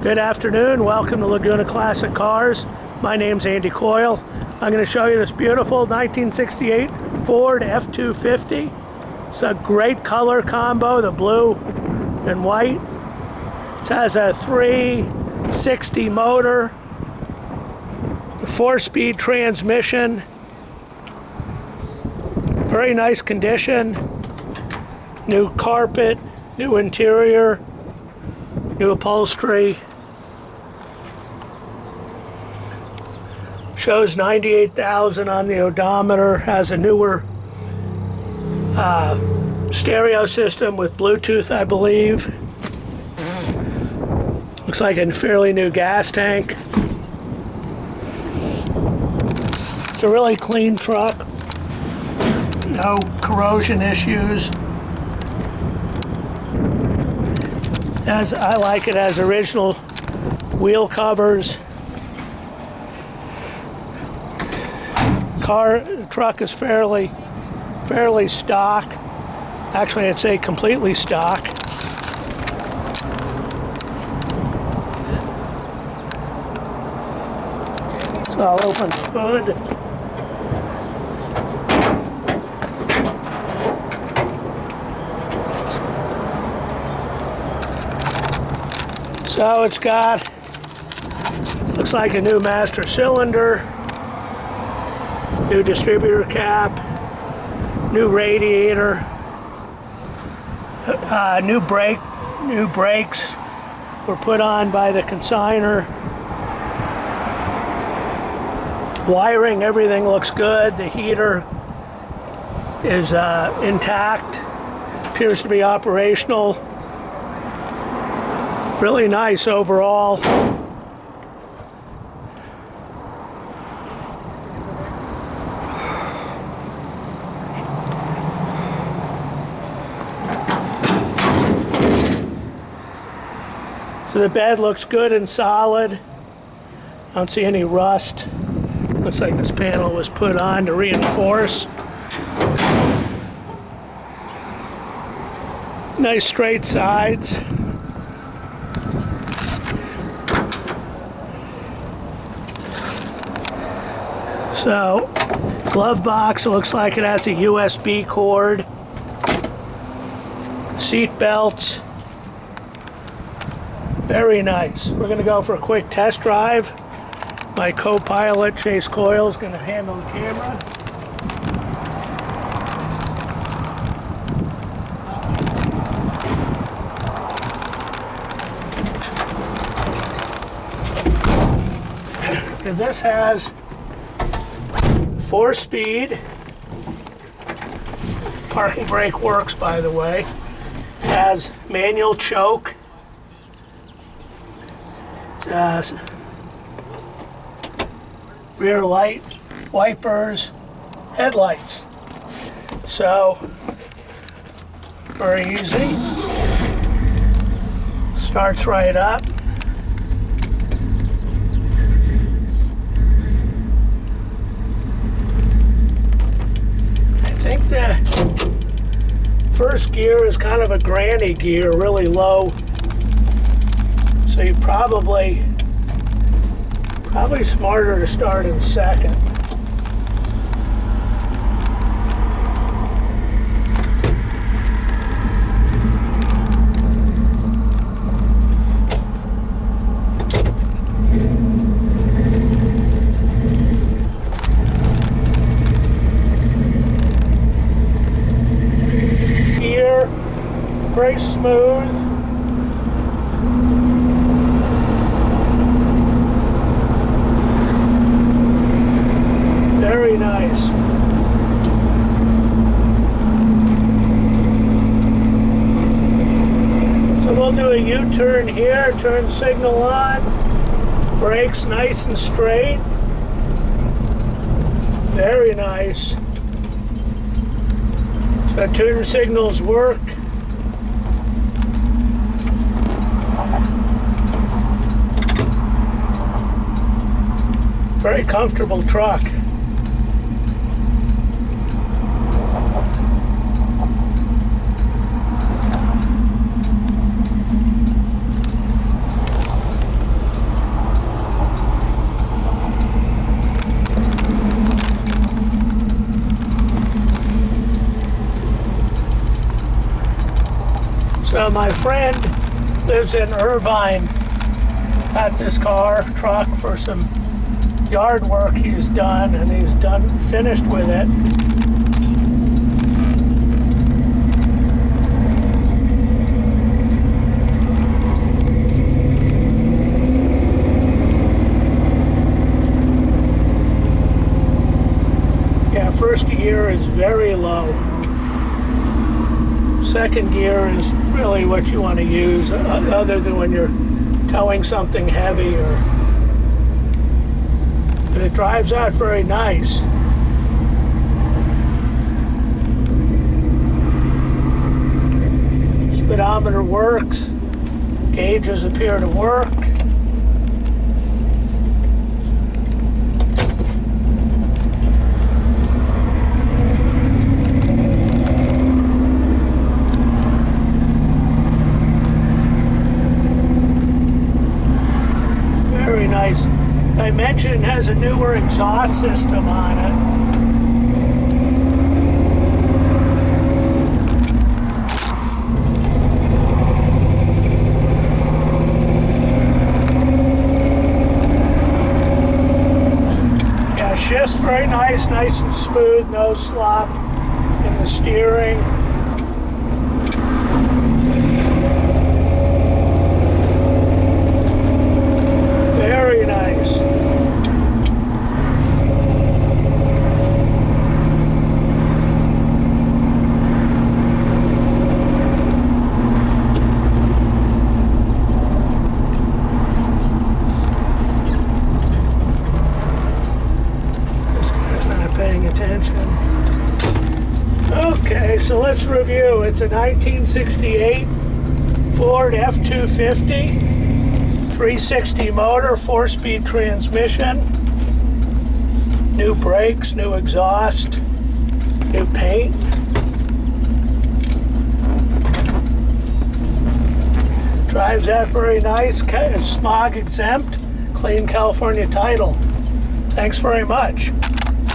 Good afternoon, welcome to Laguna Classic Cars. My name's Andy Coyle. I'm going to show you this beautiful 1968 Ford F250. It's a great color combo, the blue and white. It has a 360 motor, a 4-speed transmission, very nice condition, new carpet, new interior, new upholstery. Shows 98,000 on the odometer, has a newer stereo system with Bluetooth, I believe. Looks like a fairly new gas tank. It's a really clean truck. No corrosion issues. I like it as original wheel covers. Truck is fairly stock. Actually, I'd say completely stock. So I'll open the hood. So it's got, looks like a new master cylinder, new distributor cap, new radiator, new brakes were put on by the consigner. Wiring, everything looks good. The heater is intact, appears to be operational. Really nice overall. So the bed looks good and solid. I don't see any rust. Looks like this panel was put on to reinforce. Nice straight sides. So, glove box, looks like it has a USB cord. Seat belts. Very nice. We're going to go for a quick test drive. My co-pilot, Chase Coyle, is going to handle the camera. And this has 4-speed. Parking brake works, by the way. It has manual choke. Rear light, wipers, headlights. So, very easy. Starts right up. I think the first gear is kind of a granny gear, really low. So you probably smarter to start in second. Here, very smooth. Very nice. So we'll do a U-turn here, turn signal on, brakes nice and straight. Very nice. So turn signals work. Very comfortable truck. So my friend lives in Irvine, got this truck for some yard work he's done, and he's finished with it. Yeah, first gear is very low. Second gear is really what you want to use, other than when you're towing something heavy, but it drives out very nice. Speedometer works, gauges appear to work. Very nice. I mentioned it has a newer exhaust system on it. Yeah, shifts very nice and smooth, no slop in the steering. Very nice. This guy's not paying attention. Okay, so let's review. It's a 1968 Ford F250. 360 motor, 4-speed transmission, new brakes, new exhaust, new paint. Drives out very nice, smog exempt, clean California title. Thanks very much.